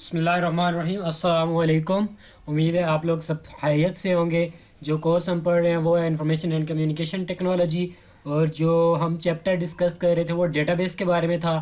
बिस्मिल्लाहिर्रहमानिर्रहीम अस्सलाम वालेकुम। उम्मीद है आप लोग सब खैरियत से होंगे। जो कोर्स हम पढ़ रहे हैं वो है इंफॉर्मेशन एंड कम्युनिकेशन टेक्नोलॉजी, और जो हम चैप्टर डिस्कस कर रहे थे वो डेटाबेस के बारे में था।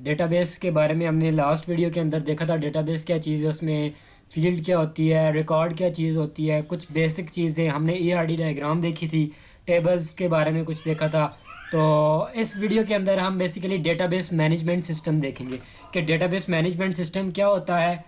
डेटाबेस के बारे में हमने लास्ट वीडियो के अंदर देखा था, डेटाबेस क्या चीज़ है, उसमें फील्ड क्या होती है, रिकॉर्ड क्या चीज़ होती है, कुछ बेसिक चीज़ें हमने ERD डायग्राम देखी थी, टेबल्स के बारे में कुछ देखा था। तो इस वीडियो के अंदर हम बेसिकली डेटाबेस मैनेजमेंट सिस्टम देखेंगे कि डेटाबेस मैनेजमेंट सिस्टम क्या होता है।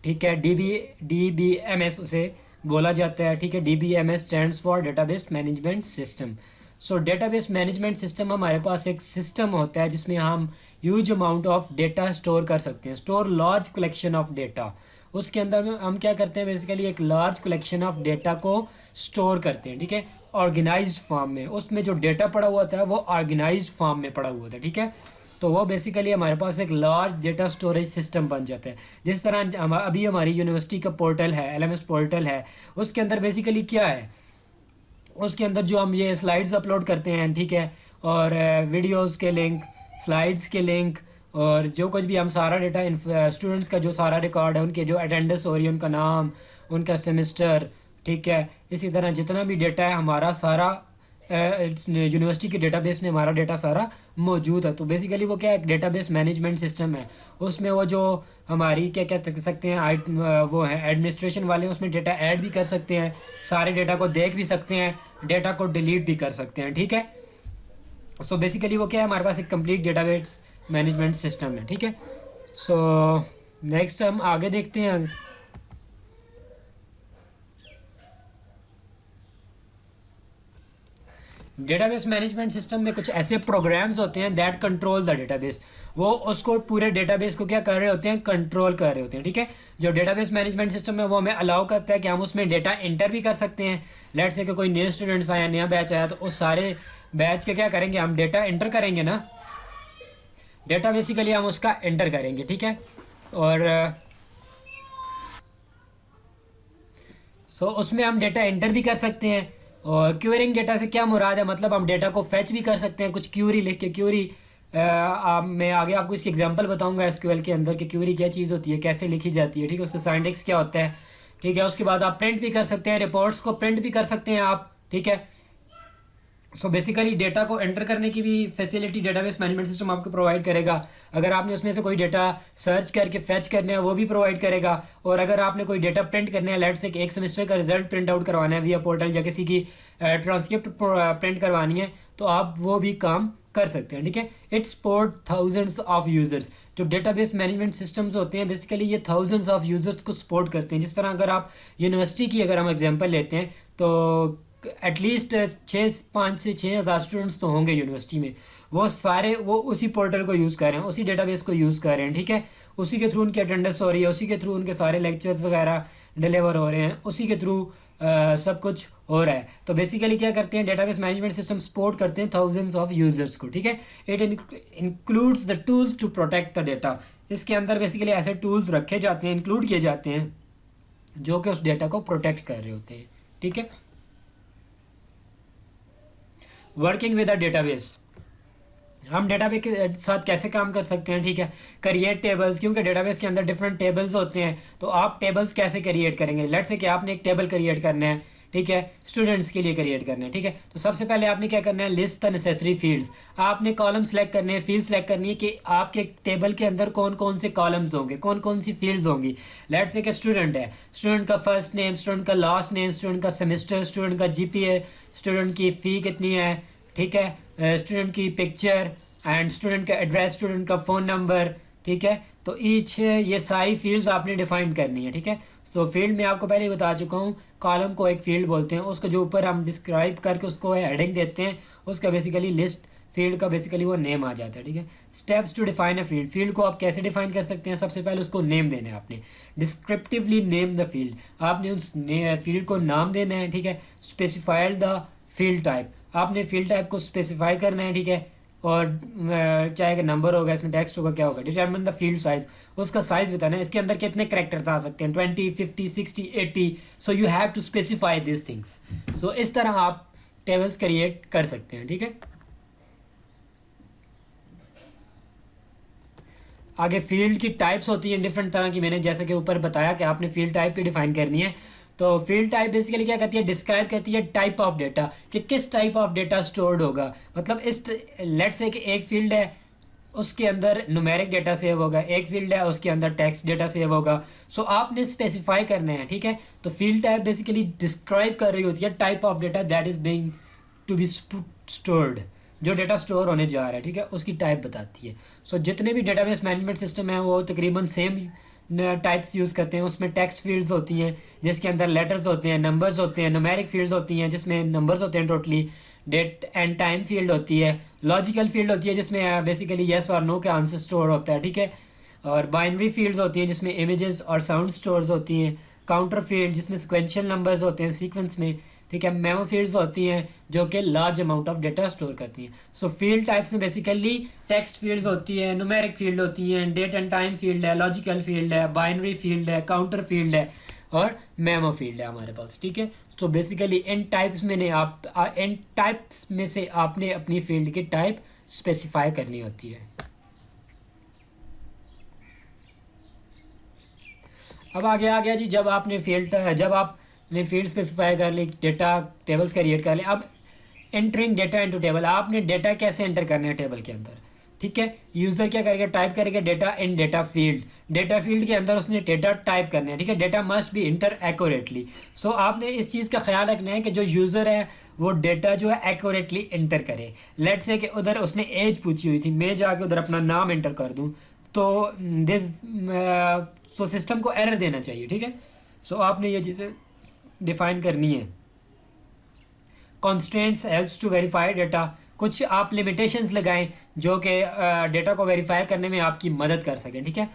ठीक है, DBMS उसे बोला जाता है। ठीक है, DBMS stands for database management system. So database management system हमारे पास एक सिस्टम होता है जिसमें हम huge amount of data store कर सकते हैं, store large collection of data. उसके अंदर में हम क्या करते हैं, बेसिकली एक लार्ज कलेक्शन ऑफ डेटा को स्टोर करते हैं। ठीक है, ऑर्गेनाइज्ड फॉर्म में। उसमें जो डेटा पड़ा हुआ होता है वो ऑर्गेनाइज्ड फॉर्म में पड़ा हुआ होता है। ठीक है, तो वो बेसिकली हमारे पास एक लार्ज डेटा स्टोरेज सिस्टम बन जाता है। जिस तरह अभी हमारी यूनिवर्सिटी का पोर्टल है, LMS पोर्टल है, उसके अंदर बेसिकली क्या है, उसके अंदर जो हम ये स्लाइड्स अपलोड करते हैं, ठीक है, और वीडियोस के लिंक, स्लाइड्स के लिंक, और जो कुछ भी हम सारा डेटा स्टूडेंट्स का जो सारा रिकॉर्ड है, उनके जो अटेंडेंस हो रही है, उनका नाम, उनका सेमेस्टर, ठीक है, इसी तरह जितना भी डेटा है हमारा सारा यूनिवर्सिटी के डेटाबेस में हमारा डेटा सारा मौजूद है। तो बेसिकली वो क्या है, एक डेटाबेस मैनेजमेंट सिस्टम है। उसमें वो जो हमारी क्या कह सकते हैं, वो है एडमिनिस्ट्रेशन वाले, उसमें डेटा ऐड भी कर सकते हैं, सारे डेटा को देख भी सकते हैं, डेटा को डिलीट भी कर सकते हैं। ठीक है, सो बेसिकली वो क्या है, हमारे पास एक कंप्लीट डेटाबेस मैनेजमेंट सिस्टम है। ठीक है, सो नेक्स्ट हम आगे देखते हैं। डेटाबेस मैनेजमेंट सिस्टम में कुछ ऐसे प्रोग्राम्स होते हैं दैट कंट्रोल द डेटाबेस। वो उसको पूरे डेटाबेस को क्या कर रहे होते हैं, कंट्रोल कर रहे होते हैं। ठीक है, जो डेटाबेस मैनेजमेंट सिस्टम है वो हमें अलाउ करता है कि हम उसमें डेटा एंटर भी कर सकते हैं। लेट्स से कि कोई नए स्टूडेंट्स आया, नया बैच आया, तो उस सारे बैच के क्या करेंगे, हम डेटा एंटर करेंगे ना, डेटा बेसिकली हम उसका एंटर करेंगे। ठीक है, और उसमें हम डेटा एंटर भी कर सकते हैं। और क्यूरिंग डेटा से क्या मुराद है, मतलब हम डेटा को फेच भी कर सकते हैं, कुछ क्यूरी लिख के। क्यूरी मैं आगे आपको इसकी एग्जांपल बताऊंगा SQL के अंदर कि क्यूरी क्या चीज़ होती है, कैसे लिखी जाती है। ठीक है, उसका सिंटैक्स क्या होता है। ठीक है, उसके बाद आप प्रिंट भी कर सकते हैं, रिपोर्ट्स को प्रिंट भी कर सकते हैं आप। ठीक है, सो बेसिकली डेटा को एंटर करने की भी फैसिलिटी डेटाबेस मैनेजमेंट सिस्टम आपको प्रोवाइड करेगा। अगर आपने उसमें से कोई डेटा सर्च करके फेच करना है वो भी प्रोवाइड करेगा। और अगर आपने कोई डेटा प्रिंट करना है, लेट्स से एक सेमेस्टर का रिजल्ट प्रिंट आउट करवाना है विया पोर्टल, या किसी की ट्रांसक्रिप्ट प्रिंट करवानी है, तो आप वो भी काम कर सकते हैं। ठीक है, it support thousands of users. जो डेटाबेस मैनेजमेंट सिस्टम्स होते हैं बेसिकली ये थाउजेंड्स ऑफ यूजर्स को सपोर्ट करते हैं। जिस तरह अगर आप यूनिवर्सिटी की अगर हम एग्जांपल लेते हैं तो एटलीस्ट 5 से 6 हज़ार स्टूडेंट्स तो होंगे यूनिवर्सिटी में। वो सारे वो उसी पोर्टल को यूज़ कर रहे हैं, उसी डेटाबेस को यूज़ कर रहे हैं। ठीक है, उसी के थ्रू उनकी अटेंडेंस हो रही है, उसी के थ्रू उनके सारे लेक्चर्स वगैरह डिलीवर हो रहे हैं, उसी के थ्रू सब कुछ हो रहा है। तो बेसिकली क्या करते हैं, डेटाबेस मैनेजमेंट सिस्टम सपोर्ट करते हैं थाउजेंड्स ऑफ यूजर्स को। ठीक है, it includes the tools to protect the data. इसके अंदर बेसिकली ऐसे टूल्स रखे जाते हैं, इंक्लूड किए जाते हैं, जो कि उस डेटा को प्रोटेक्ट कर रहे होते हैं। ठीक है, वर्किंग विद अ डेटाबेस, हम डेटाबेस के साथ कैसे काम कर सकते हैं। ठीक है, क्रिएट टेबल्स, क्योंकि डेटाबेस के अंदर डिफरेंट टेबल्स होते हैं, तो आप टेबल्स कैसे क्रिएट करेंगे। लेट्स से कि आपने एक टेबल क्रिएट करना है, ठीक है, स्टूडेंट्स के लिए क्रिएट करना है। ठीक है, तो सबसे पहले आपने क्या करना है, लिस्ट द नेसेसरी फील्ड्स। आपने कॉलम सेलेक्ट करने हैं, फील्ड सेलेक्ट करनी है कि आपके टेबल के अंदर कौन कौन से कॉलम्स होंगे, कौन कौन सी फील्ड्स होंगी। लेट्स से कि स्टूडेंट है, स्टूडेंट का फर्स्ट नेम, स्टूडेंट का लास्ट नेम, स्टूडेंट का सेमेस्टर, स्टूडेंट का GPA, स्टूडेंट की फ़ी कितनी है, ठीक है, स्टूडेंट की पिक्चर एंड स्टूडेंट का एड्रेस, स्टूडेंट का फ़ोन नंबर। ठीक है, तो ईच ये सारी फील्ड्स आपने डिफाइन करनी है। ठीक है, सो फील्ड में आपको पहले ही बता चुका हूँ, कॉलम को एक फील्ड बोलते हैं, उसको जो ऊपर हम डिस्क्राइब करके उसको हेडिंग देते हैं, उसका बेसिकली लिस्ट फील्ड का बेसिकली वो नेम आ जाता है। ठीक है, steps to define a field, field को आप कैसे डिफाइन कर सकते हैं, सबसे पहले उसको नेम देना है आपने, डिस्क्रिप्टिवली नेम द फील्ड, आपने उस फील्ड को नाम देना है। ठीक है, स्पेसिफाई द फील्ड टाइप, आपने फील्ड टाइप को स्पेसिफाई करना है। ठीक है, और चाहे कि नंबर होगा, इसमें टेक्स्ट होगा, क्या होगा, डिटरमिन द फील्ड साइज, उसका साइज बताना है, इसके अंदर कितने कैरेक्टर्स आ सकते हैं, 20, 50, 60, 80। So you have to specify this things. So इस तरह आप टेबल्स क्रिएट कर सकते हैं। ठीक है, आगे फील्ड की टाइप्स होती हैं डिफरेंट तरह की, मैंने जैसे कि ऊपर बताया कि आपने फील्ड टाइप की डिफाइन करनी है। तो फील्ड टाइप बेसिकली क्या करती है, डिस्क्राइब करती है टाइप ऑफ डेटा, कि किस टाइप ऑफ डेटा स्टोर्ड होगा। मतलब इस लेट से कि एक फील्ड है उसके अंदर न्यूमेरिक डेटा सेव होगा, एक फील्ड है उसके अंदर टेक्स्ट डेटा सेव होगा। सो आपने स्पेसिफाई करना है, ठीक है। तो फील्ड टाइप बेसिकली डिस्क्राइब कर रही होती है type of data that is being to be stored, जो डेटा स्टोर होने जा रहा है, ठीक है, उसकी टाइप बताती है। सो जितने भी डेटाबेस मैनेजमेंट सिस्टम है वो तकरीबन सेम टाइप्स यूज़ करते हैं। उसमें टेक्स्ट फील्ड्स होती हैं जिसके अंदर लेटर्स होते हैं, नंबर्स होते हैं, न्यूमेरिक फील्ड्स होती हैं जिसमें नंबर्स होते हैं totally, date and time field होती है, लॉजिकल फील्ड होती है जिसमें बेसिकली येस और नो का आंसर स्टोर होता है, ठीक है, और बाइनरी फील्ड्स होती हैं जिसमें इमेजेस और साउंड स्टोर्स होती हैं, काउंटर फील्ड जिसमें सिक्वेंशियल नंबर्स होते हैं सीक्वेंस में, ठीक है, मेमो फील्ड्स होती हैं जो कि large amount of data store करती हैं। सो फील्ड टाइप्स में बेसिकली टेक्स्ट फील्ड्स होती है, न्यूमेरिक फील्ड होती हैं, डेट एंड टाइम फील्ड है, लॉजिकल फील्ड है, बाइनरी फील्ड है, काउंटर फील्ड है और मेमो फील्ड है हमारे पास, ठीक है। सो बेसिकली इन टाइप्स में से आपने अपनी फील्ड की टाइप स्पेसिफाई करनी होती है। अब आगे आ गया जी, जब आपने फील्ड स्पेसिफाई कर ली, डेटा टेबल्स क्रिएट कर ले। अब एंटरिंग डेटा इनटू टेबल, आपने डेटा कैसे एंटर करना है टेबल के अंदर, ठीक है। यूज़र क्या करेगा, टाइप करेगा डेटा इन डेटा फील्ड के अंदर उसने डेटा टाइप करना है, ठीक है। Data must be enter accurately. So आपने इस चीज़ का ख्याल रखना है कि जो यूज़र है वो डेटा जो है एक्यूरेटली इंटर करे। लेट से कि उधर उसने एज पूछी हुई थी, मैं जाके उधर अपना नाम एंटर कर दूँ तो सिस्टम को एरर देना चाहिए, ठीक है। सो आपने ये चीज़ें डिफाइन करनी है। Constants helps to verify data, कुछ आप लिमिटेशंस लगाएं जो कि डेटा को वेरीफाई करने में आपकी मदद कर सकें, ठीक है।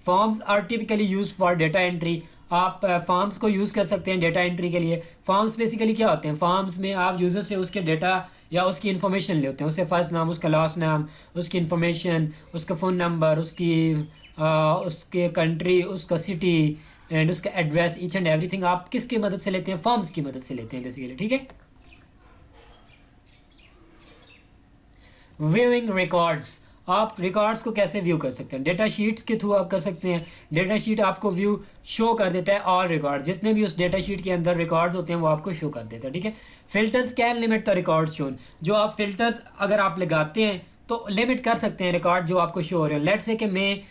Forms are typically use for data entry, आप फॉर्म्स को यूज़ कर सकते हैं डेटा एंट्री के लिए। फॉर्म्स बेसिकली क्या होते हैं, फॉर्म्स में आप यूज़र से उसके डेटा या उसकी इन्फॉर्मेशन लेते हैं, उससे फर्स्ट नाम, उसका लास्ट नाम, उसकी इन्फॉर्मेशन, उसका फ़ोन नंबर, उसके कंट्री, उसका सिटी एंड उसका एड्रेस, ईच एंड एवरीथिंग आप किसकी मदद से लेते हैं, फॉर्म्स की मदद से लेते हैं बेसिकली, ठीक है। व्यूइंग रिकॉर्ड्स, आप रिकॉर्ड्स को कैसे व्यू कर सकते हैं, डेटा शीट्स के थ्रू आप कर सकते हैं। डेटा शीट आपको व्यू शो कर देता है, ऑल रिकॉर्ड्स जितने भी उस डेटा शीट के अंदर रिकॉर्ड्स होते हैं वो आपको शो कर देता है, ठीक है। Filters can limit the records shown, जो आप फिल्टर्स अगर आप लगाते हैं तो लिमिट कर सकते हैं रिकॉर्ड जो आपको शो हो रहे हैं। लेट से कि मैं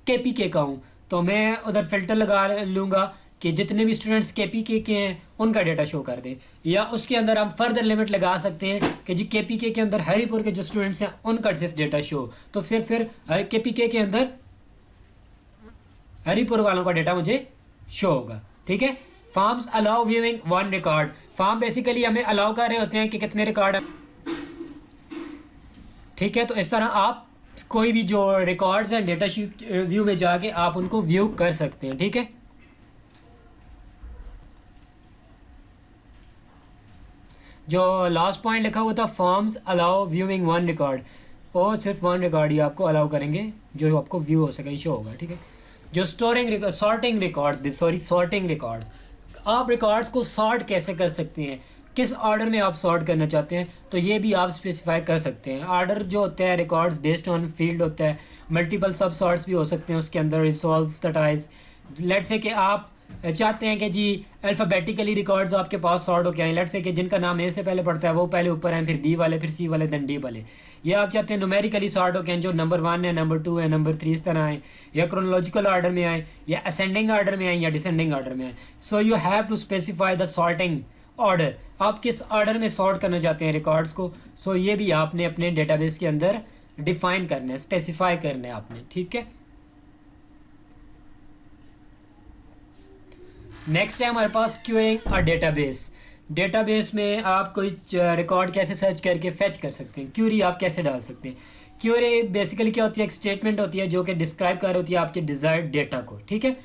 KPK का हूँ तो मैं उधर फिल्टर लगा लूँगा कि जितने भी स्टूडेंट्स KPK के हैं उनका डेटा शो कर दें, या उसके अंदर हम फर्दर लिमिट लगा सकते हैं कि जी KPK के अंदर हरीपुर के जो स्टूडेंट्स हैं उनका सिर्फ डेटा शो, तो सिर्फ फिर KPK के अंदर हरीपुर वालों का डेटा मुझे शो होगा, ठीक है। Forms allow viewing one record, form basically हमें अलाउ कर रहे होते हैं कि कितने रिकॉर्ड, ठीक है। तो इस तरह आप कोई भी जो रिकॉर्ड्स हैं डेटा शीट व्यू में जाके आप उनको व्यू कर सकते हैं, ठीक है। जो लास्ट पॉइंट लिखा हुआ था forms allow viewing one record, वो सिर्फ वन रिकॉर्ड ही आपको अलाउ करेंगे जो आपको व्यू हो सके, शो होगा, ठीक है। जो सॉर्टिंग रिकॉर्ड्स, आप रिकॉर्ड्स को सॉर्ट कैसे कर सकते हैं, किस ऑर्डर में आप सॉर्ट करना चाहते हैं, तो ये भी आप स्पेसिफाई कर सकते हैं। ऑर्डर जो होता है रिकॉर्ड्स बेस्ड ऑन फील्ड होता है, मल्टीपल सब सॉर्ट्स भी हो सकते हैं उसके अंदर, रिजॉल्व द टाइज। लेट से कि आप चाहते हैं कि जी अल्फ़ाबेटिकली रिकॉर्ड्स आपके पास सॉर्ट हो के आए, लेट से कि जिनका नाम ए से पहले पड़ता है वो पहले ऊपर आए, फिर B वाले, फिर C वाले, देन D वाले। या आप चाहते हैं न्यूमेरिकली सॉर्ट हो के आए, जो नंबर 1 है, नंबर 2 है, नंबर 3 इस तरह आए, या क्रोनोलॉजिकल ऑर्डर में आए, या असेंडिंग ऑर्डर में आए, या डिसेंडिंग ऑर्डर में आए। So you have to specify the sorting order, आप किस ऑर्डर में सॉर्ट करना चाहते हैं रिकॉर्ड्स को। सो ये भी आपने अपने डेटाबेस के अंदर डिफाइन करना है, स्पेसिफाई करना है आपने, ठीक है। नेक्स्ट है हमारे पास क्यूरिंग अ डेटाबेस में आप कोई रिकॉर्ड कैसे सर्च करके फेच कर सकते हैं, क्यूरी आप कैसे डाल सकते हैं। क्यूरी बेसिकली क्या होती है, एक स्टेटमेंट होती है जो कि डिस्क्राइब कर रही होती है आपके डिज़ायर्ड डेटा को, ठीक है।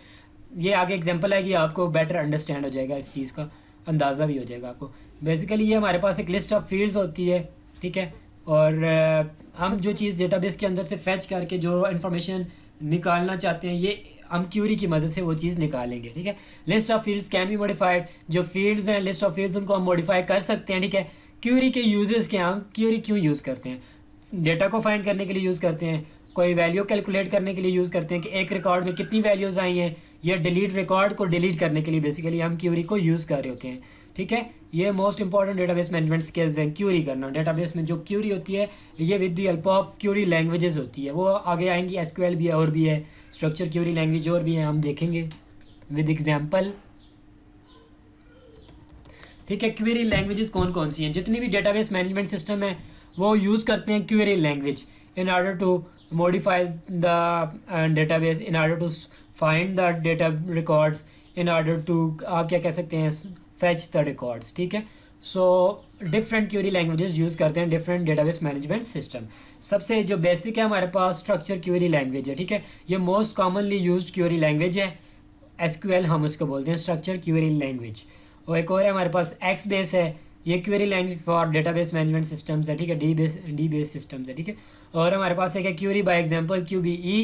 ये आगे एग्जांपल आएगी, आपको बेटर अंडरस्टैंड हो जाएगा, इस चीज़ का अंदाज़ा भी हो जाएगा आपको। बेसिकली ये हमारे पास एक लिस्ट ऑफ फील्ड्स होती है, ठीक है, और हम जो चीज़ डेटाबेस के अंदर से फेच करके जो इन्फॉर्मेशन निकालना चाहते हैं ये हम क्यूरी की मदद से वो चीज़ निकालेंगे, ठीक है। List of fields can be modified, जो फील्ड्स हैं लिस्ट ऑफ फील्ड्स उनको हम मॉडिफाई कर सकते हैं, ठीक है। क्यूरी के यूजेस क्या, हम क्यूरी क्यों यूज़ करते हैं, डेटा को फाइंड करने के लिए यूज़ करते हैं, कोई वैल्यू कैलकुलेट करने के लिए यूज़ करते हैं कि एक रिकॉर्ड में कितनी वैल्यूज़ आई हैं, या डिलीट रिकॉर्ड को डिलीट करने के लिए बेसिकली हम क्यूरी को यूज़ कर रहे होते हैं। ठीक है, ये most important database management skills हैं, क्यूरी करना। डेटाबेस में जो क्यूरी होती है ये with the help of query languages होती है, वो आगे आएंगी। एसक्यूएल भी है और भी है, स्ट्रक्चर क्यूरी लैंग्वेज और भी है, हम देखेंगे विद एग्जांपल। ठीक है, क्वेरी लैंग्वेजेस कौन कौन सी हैं? जितनी भी डेटाबेस मैनेजमेंट सिस्टम है वो यूज़ करते हैं query language in order to modify the database, in order to find the data records, in order to आप क्या कह सकते हैं फैच द रिकॉर्ड्स। ठीक है, so different query languages use करते हैं डिफरेंट डेटाबेस मैनेजमेंट सिस्टम। सबसे जो बेसिक है हमारे पास स्ट्रक्चर क्वेरी लैंग्वेज है। ठीक है, ये most commonly used query language है। एसक्यूएल हम उसको बोलते हैं, स्ट्रक्चर क्वेरी लैंग्वेज। और एक और है हमारे पास एक्स बेस है, ये query language for database management systems है। ठीक है, डी बेस सिस्टम्स है। ठीक है, और हमारे पास एक है क्यूरी बाय एग्जांपल, QBE,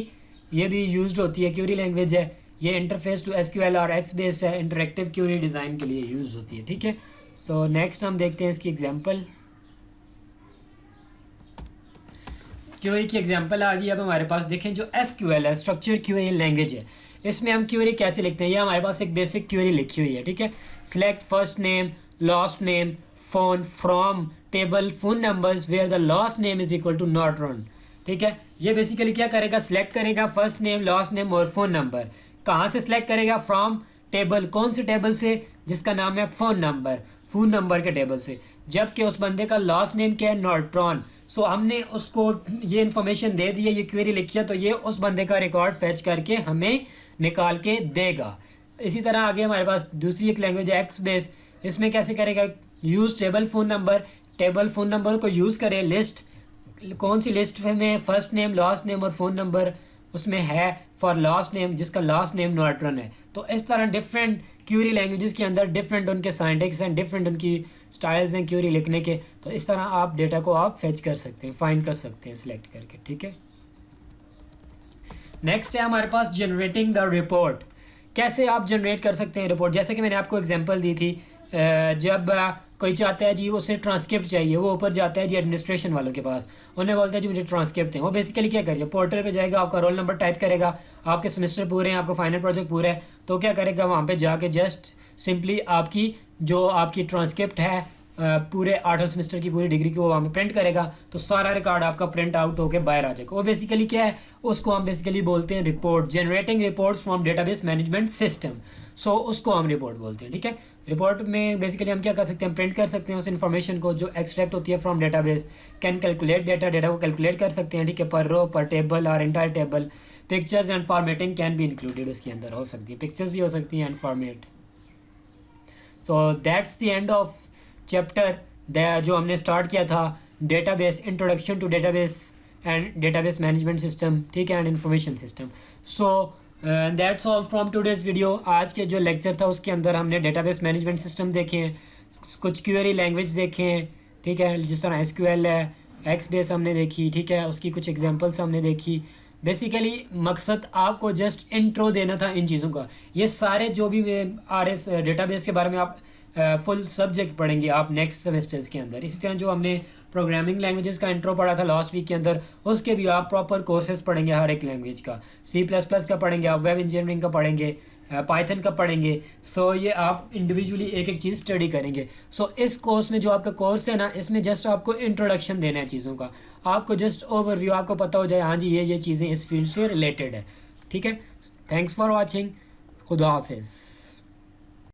ये भी यूज्ड होती है, क्यूरी लैंग्वेज है। ये इंटरफेस टू एसक्यूएल और एक्स बेस है, इंटरेक्टिव क्यूरी डिज़ाइन के लिए यूज होती है। ठीक है, सो नेक्स्ट हम देखते हैं इसकी एग्जांपल। क्यूरी की एग्जांपल आ गई। अब हमारे पास देखें जो एसक्यूएल है, स्ट्रक्चर क्यूरी लैंग्वेज है, इसमें हम क्यूरी कैसे लिखते हैं? ये हमारे पास एक बेसिक क्यूरी लिखी हुई है। ठीक है, select first name, last name, phone from table phone numbers where the last name is equal to not run. ठीक है, ये बेसिकली क्या करेगा? सिलेक्ट करेगा फर्स्ट नेम, लास्ट नेम और फ़ोन नंबर। कहाँ से सिलेक्ट करेगा? फ्रॉम टेबल, कौन से टेबल से? जिसका नाम है फ़ोन नंबर, फ़ोन नंबर के टेबल से। जबकि उस बंदे का लास्ट नेम क्या है? नॉट्रॉन। सो हमने उसको ये इन्फॉर्मेशन दे दी है, ये क्वेरी लिखी है, तो ये उस बंदे का रिकॉर्ड फैच करके हमें निकाल के देगा। इसी तरह आगे हमारे पास दूसरी एक लैंग्वेज है एक्स बेस। इसमें कैसे करेगा? Use table phone number, table phone number को यूज़ करे, लिस्ट, कौन सी लिस्ट में? फर्स्ट नेम, लास्ट नेम और फ़ोन नंबर उसमें है फॉर लास्ट नेम, जिसका लास्ट नेम नॉट रन है। तो इस तरह डिफरेंट क्यूरी लैंग्वेजेस के अंदर डिफरेंट उनके साइंटेक्स हैं, डिफरेंट उनकी स्टाइल्स हैं क्यूरी लिखने के। तो इस तरह आप डेटा को आप फेच कर सकते हैं, फाइंड कर सकते हैं सिलेक्ट करके। ठीक है, नेक्स्ट है हमारे पास जनरेटिंग द रिपोर्ट। कैसे आप जनरेट कर सकते हैं रिपोर्ट? जैसे कि मैंने आपको एग्जांपल दी थी, जब कोई चाहता है जी उसे ट्रांसक्रिप्ट चाहिए, वो ऊपर जाता है जी एडमिनिस्ट्रेशन वालों के पास, उन्हें बोलता है जी मुझे ट्रांसक्रिप्ट दें। वो बेसिकली क्या करेगा? पोर्टल पे जाएगा, आपका रोल नंबर टाइप करेगा, आपके सेमेस्टर पूरे हैं, आपको फाइनल प्रोजेक्ट पूरा है, तो क्या करेगा? वहाँ पे जाके जस्ट सिंपली आपकी जो आपकी ट्रांसक्रिप्ट है पूरे 8 सेमेस्टर की पूरी डिग्री की, वो वहाँ पे प्रिंट करेगा, तो सारा रिकॉर्ड आपका प्रिंट आउट होकर बाहर आ जाएगा। वो बेसिकली क्या है? उसको हम बेसिकली बोलते हैं report, generating reports from database management system. So उसको हम रिपोर्ट बोलते हैं। ठीक है, रिपोर्ट में बेसिकली हम क्या कर सकते हैं? प्रिंट कर सकते हैं उस इन्फॉर्मेशन को जो एक्सट्रैक्ट होती है from database. Can calculate data को कैलकुलेट कर सकते हैं। ठीक है, पर रो, पर टेबल और entire table. Pictures and formatting can be included, उसके अंदर हो सकती है, पिक्चर्स भी हो सकती हैं and format. So that's the end of chapter जो हमने स्टार्ट किया था, database, introduction to database and database management system. ठीक है, and information system. So that's all from today's video. आज के जो लेक्चर था उसके अंदर हमने डेटाबेस मैनेजमेंट सिस्टम देखे हैं, कुछ क्वेरी लैंग्वेज देखे हैं। ठीक है, जिस तरह एसक्यूएल है, एक्स बेस हमने देखी। ठीक है, उसकी कुछ एग्जांपल्स हमने देखी। बेसिकली मकसद आपको जस्ट इंट्रो देना था इन चीज़ों का। ये सारे जो भी RS डेटाबेस के बारे में आप फुल सब्जेक्ट पढ़ेंगे आप नेक्स्ट सेमेस्टर्स के अंदर। इसी तरह जो हमने प्रोग्रामिंग लैंग्वेजेस का इंट्रो पढ़ा था लास्ट वीक के अंदर, उसके भी आप प्रॉपर कोर्सेज पढ़ेंगे हर एक लैंग्वेज का। C++ का पढ़ेंगे आप, वेब इंजीनियरिंग का पढ़ेंगे, पाइथन का पढ़ेंगे। सो ये आप इंडिविजुअली एक एक चीज़ स्टडी करेंगे। सो इस कोर्स में जो आपका कोर्स है ना, इसमें जस्ट आपको इंट्रोडक्शन देना है चीज़ों का, आपको जस्ट ओवरव्यू, आपको पता हो जाए हाँ जी ये चीज़ें इस फील्ड से रिलेटेड है। ठीक है, थैंक्स फॉर वॉचिंग, खुदा हाफिज़।